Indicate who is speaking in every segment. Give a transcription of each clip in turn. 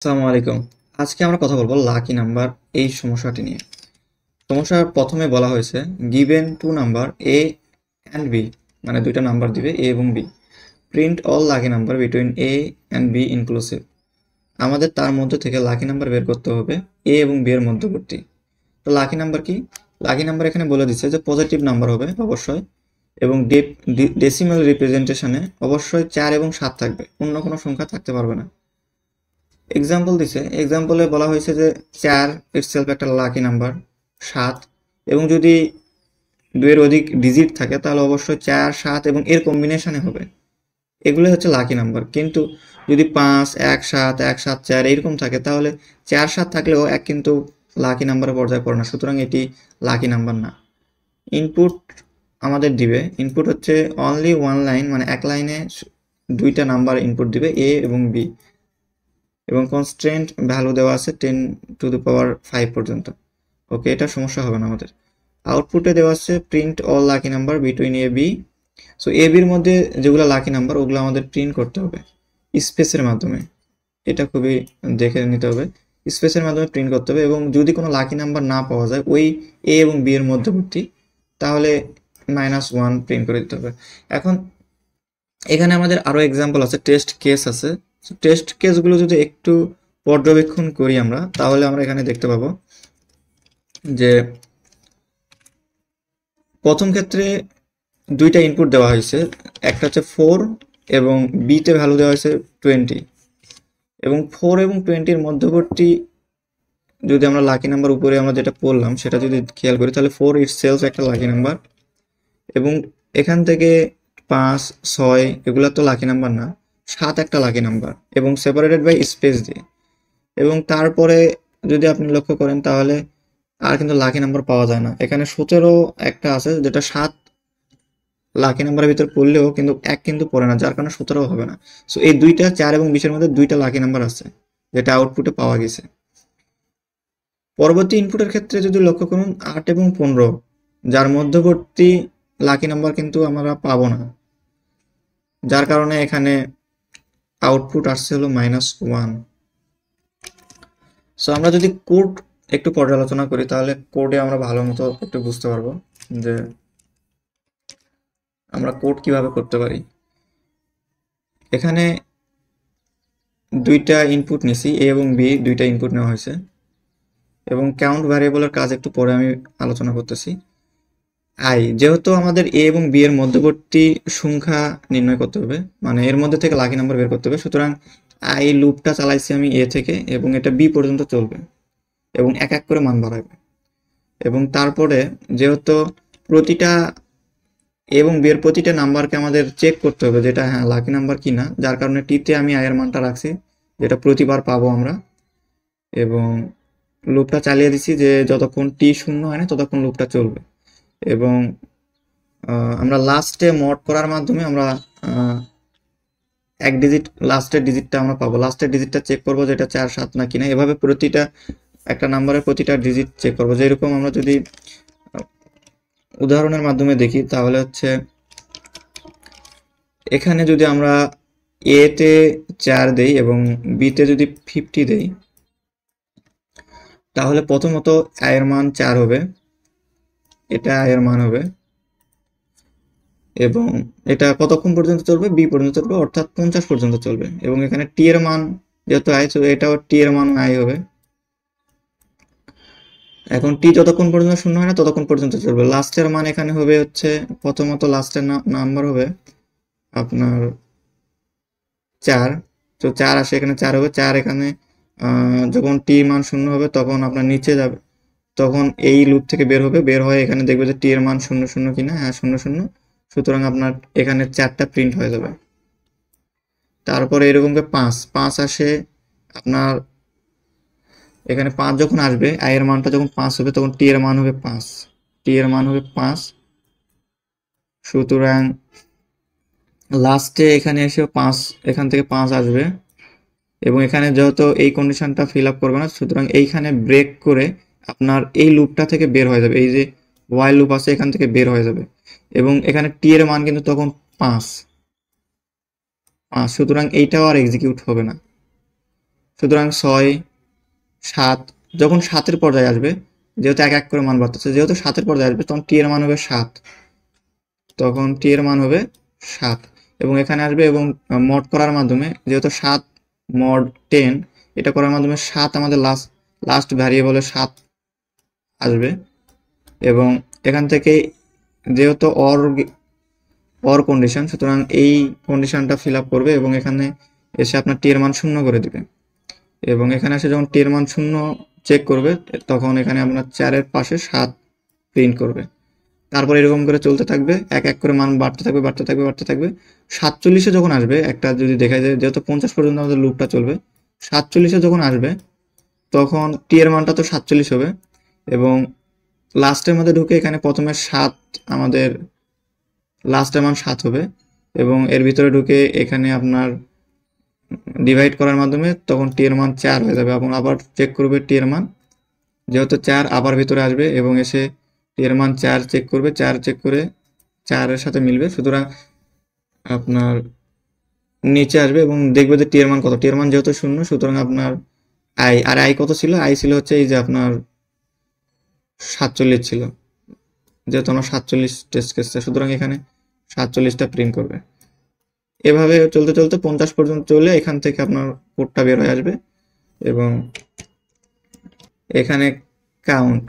Speaker 1: আসসালামু আলাইকুম। আজকে আমরা কথা বলবো লাকি নাম্বার এই সমস্যাটি নিয়ে। সমস্যার প্রথমে বলা হয়েছে given two number A and B, মানে দুইটা নাম্বার দিবে এ এবং B. Print all lucky number between A and B inclusive. আমাদের তার মধ্যে থেকে লাকি নাম্বার বের করতে হবে এ এবং বি এর মধ্যবর্তী। তো লাকি নাম্বার কি? লাকি নাম্বার এখানে বলে দিচ্ছে যে পজিটিভ নাম্বার হবে অবশ্যই, এবং ডেসিমাল রিপ্রেজেন্টেশনে অবশ্যই 4 এবং 7 থাকবে, অন্য কোনো সংখ্যা থাকতে পারবে না। এক্সাম্পল দিছে, এক্সাম্পলে বলা হয়েছে যে 4 ইটসেলফ একটা লাকি নাম্বার, 7 এবং যদি 2 এর অধিক ডিজিট থাকে তাহলে অবশ্যই 4 7 এবং এর কম্বিনেশনে হবে। এগুলো হচ্ছে লাকি নাম্বার। কিন্তু যদি 5 1 7 1 7 4 এরকম থাকে তাহলে 4 7 থাকলেও এক কিন্তু লাকি নাম্বারের পর্যায়ে পড়ে না, সুতরাং এটি লাকি নাম্বার না। ইনপুট আমাদের দিবে, ইনপুট হচ্ছে অনলি ওয়ান লাইন, মানে এক লাইনে দুইটা নাম্বার ইনপুট দিবে এ এবং বি, এবং কনস্ট্রেন্ট ভ্যালু দেওয়া আছে 10⁵ পর্যন্ত। ওকে, এটা সমস্যা হবে না আমাদের। আউটপুটে দেওয়া আছে print all lucky number between A B. So A বির মধ্যে যেগুলো লাকি নাম্বার ওগুলো আমাদের প্রিন্ট করতে হবে স্পেসের মাধ্যমে। এটা খুবই দেখে নিতে হবে, স্পেসের মাধ্যমে প্রিন্ট করতে হবে। এবং যদি কোনো লাকি নাম্বার না পাওয়া যায় ওই এ এবং বি এর মধ্যবর্তী, তাহলে -1 প্রিন্ট করে দিতে হবে। এখন এখানে আমাদের আরো এক্সাম্পল আছে, টেস্ট কেস আছে। টেস্ট কেসগুলো যদি একটু পর্যবেক্ষণ করি আমরা, তাহলে আমরা এখানে দেখতে পাবো যে প্রথম ক্ষেত্রে দুইটা ইনপুট দেওয়া হয়েছে, একটা হচ্ছে 4 এবং বিতে ভ্যালু দেওয়া হয়েছে 20, এবং 4 এবং 20-র মধ্যবর্তী যদি আমরা লাকি নাম্বার উপরে আমরা যেটা পড়লাম সেটা যদি খেয়াল করি, তাহলে 4 ইটসেলফ একটা লাকি নাম্বার, এবং এখান থেকে 5 6 এগুলো তো লাকি নাম্বার না, 7 একটা লাকি নাম্বার, এবং সেপারেটেড বাই স্পেস দিয়ে। এবং তারপরে যদি আপনি লক্ষ্য করেন তাহলে আর কিন্তু লাকি নাম্বার পাওয়া যায় না। এখানে 17 একটা আছে যেটা 7 লাকি নাম্বারের ভিতর পড়লেও কিন্তু এক কিন্তু পড়ে না, যার কারণে 17 হবে না। সো এই দুইটা 4 এবং 20-এর মধ্যে দুইটা লাকি নাম্বার আছে যেটা আউটপুটে পাওয়া গেছে। পরবর্তী ইনপুটের ক্ষেত্রে যদি লক্ষ্য করুন 8 এবং 15, যার মধ্যবর্তী লাকি নাম্বার কিন্তু আমরা পাবো না, যার কারণে এখানে আউটপুট আসছে হলো -1। সো আমরা যদি কোড একটু পর্যালোচনা করি তাহলে কোডে আমরা ভালো মতো একটু বুঝতে পারবো যে আমরা কোড কিভাবে করতে পারি। এখানে দুইটা ইনপুট নিছি, এ এবং বি দুইটা ইনপুট নেওয়া হয়েছে, এবং কাউন্ট ভ্যারিয়েবলের কাজ একটু পরে আমি আলোচনা করতেছি। আই, যেহেতু আমাদের এ এবং বি এর মধ্যবর্তী সংখ্যা নির্ণয় করতে হবে, মানে এর মধ্যে থেকে লাকি নাম্বার বের করতে হবে, সুতরাং আই লুপটা চালাইছি আমি এ থেকে, এবং এটা বি পর্যন্ত চলবে এবং এক এক করে মান বাড়াবে। এবং তারপরে যেহেতু প্রতিটা এবং বি এর প্রতিটা নাম্বারকে আমাদের চেক করতে হবে যেটা হ্যাঁ লাকি নাম্বার কিনা, যার কারণে টিতে আমি আয়ের মানটা রাখছি যেটা প্রতিবার পাবো আমরা, এবং লুপটা চালিয়ে দিছি যে যতক্ষণ টি শূন্য হয় না ততক্ষণ লুপটা চলবে। এবং আমরা লাস্টে মড করার মাধ্যমে আমরা এক ডিজিট লাস্টের ডিজিটটা আমরা পাবো, লাস্টের ডিজিটটা চেক করবো যেটা 4 7 না কিনা। এভাবে প্রতিটা একটা নাম্বারের প্রতিটা ডিজিট চেক করবো। যেরকম আমরা যদি উদাহরণের মাধ্যমে দেখি তাহলে হচ্ছে এখানে যদি আমরা এ তে 4 দেই এবং বি তে যদি 50 দেই, তাহলে প্রথমত আয়ের মান 4 হবে, এটা আয়ের মান হবে, এবং এটা কতক্ষণ পর্যন্ত চলবে? বি পর্যন্ত চলবে, অর্থাৎ 50 পর্যন্ত চলবে। এবং এখানে টি এর মান যেহেতু আই, তো এটাও টি এর মান আই হবে। এখন টি যতক্ষণ পর্যন্ত শূন্য হয় না ততক্ষণ পর্যন্ত চলবে। লাস্টের মান এখানে হবে হচ্ছে প্রথমত লাস্টের নাম্বার হবে আপনার 4, তো 4 আসে এখানে 4 হবে, 4 এখানে যখন টি মান শূন্য হবে তখন আপনার নিচে যাবে, তখন এই লুপ থেকে বের হবে, বের হয়ে এখানে দেখবে যে টি এর মান 0 0 কিনা, হ্যাঁ 0 0, সুতরাং আপনার এখানে 4টা প্রিন্ট হয়ে যাবে। তারপরে এরকম 5 5 আসে আপনার এখানে 5 যখন আসবে, আই এর মানটা যখন 5 হবে তখন টি এর মান হবে 5, টি এর মান হবে 5, সুতরাং লাস্টে এখানে এসে 5, এখান থেকে 5 আসবে, এবং এখানে যেহেতু এই কন্ডিশনটা ফিল আপ করবে না, সুতরাং এইখানে ব্রেক করে আপনার এই লুপটা থেকে বের হয়ে যাবে, এই যে ওয়াইল লুপ আছে এখান থেকে বের হয়ে যাবে, এবং এখানে টি এর মান কিন্তু তখন 5, সুতরাং এইটাও আর এক্সিকিউট হবে না। সুতরাং 6 7, যখন 7-এর পর্যায়ে আসবে, যেহেতু এক এক করে মান বাড়তেছে, যেহেতু 7-এর পর্যায়ে আসবে তখন টি এর মান হবে 7, তখন টি এর মান হবে 7 এবং এখানে আসবে এবং মড করার মাধ্যমে, যেহেতু 7 মড 10, এটা করার মাধ্যমে 7 আমাদের লাস্ট ভ্যারিয়েবলে 7 আসবে এবং এখান থেকে যেহেতু অর কন্ডিশন, সুতরাং এই কন্ডিশনটা ফিল আপ করবে এবং এখানে এসে আপনার টি এর মান 0 করে দিবে এবং এখানে এসে যখন টি এর মান 0 চেক করবে তখন এখানে আপনার 4-এর পাশে 7 প্রিন্ট করবে। তারপর এরকম করে চলতে থাকবে, এক এক করে মান বাড়তে থাকবে 47-এ যখন আসবে, একটা যদি দেখা যায় যেহেতু 50 পর্যন্ত আমাদের লুপটা চলবে, 47-এ যখন আসবে তখন টি এর মানটা তো 47 হবে এবং লাস্টের মধ্যে ঢুকে এখানে প্রথমে 7, আমাদের লাস্টের মান 7 হবে এবং এর ভিতরে ঢুকে এখানে আপনার ডিভাইড করার মাধ্যমে তখন টি এর মান 4 হয়ে যাবে এবং আবার চেক করবে টি এর মান, যেহেতু 4 আবার ভিতরে আসবে এবং এসে টি এর মান 4 চেক করবে, 4 চেক করে 4-এর সাথে মিলবে, সুতরাং আপনার নিচে আসবে এবং দেখবে যে টি এর মান কত, টি এর মান যেহেতু 0, সুতরাং আপনার আই কত ছিল, আই ছিল হচ্ছে এই যে আপনার 47 ছিল, যেহেতু আমরা 47 টেস্ট কেসটা, সুতরাং এখানে 47টা প্রিন্ট করবে। এভাবে চলতে চলতে 50 পর্যন্ত চলে এখান থেকে আপনার কোডটা বের হয়ে আসবে এবং এখানে কাউন্ট,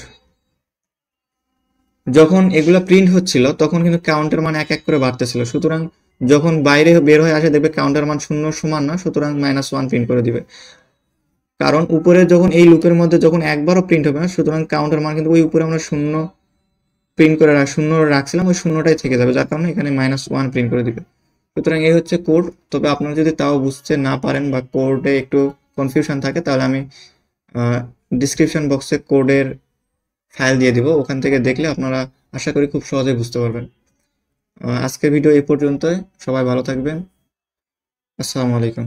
Speaker 1: যখন এগুলো প্রিন্ট হচ্ছিল তখন কিন্তু কাউন্টের মান এক এক করে বাড়তেছিল, সুতরাং যখন বাইরে বের হয়ে আসে দেখবে কাউন্টের মান 0 সমান না, সুতরাং -1 প্রিন্ট করে দিবে, কারণ উপরে যখন এই লুপের মধ্যে যখন একবারও প্রিন্ট হবে না, সুতরাং কাউন্টের মান কিন্তু ওই উপরে আমরা 0 প্রিন্ট করে 0 রাখছিলাম, ওই 0টাই থেকে যাবে, যার কারণে এখানে -1 প্রিন্ট করে দিবে। সুতরাং এই হচ্ছে কোড। তবে আপনারা যদি তাও বুঝতে না পারেন বা কোডে একটু কনফিউশন থাকে, তাহলে আমি ডিসক্রিপশন বক্সে কোডের ফাইল দিয়ে দিব, ওখান থেকে দেখলে আপনারা আশা করি খুব সহজেই বুঝতে পারবেন। আজকের ভিডিও এই পর্যন্তই, সবাই ভালো থাকবেন, আসসালামু আলাইকুম।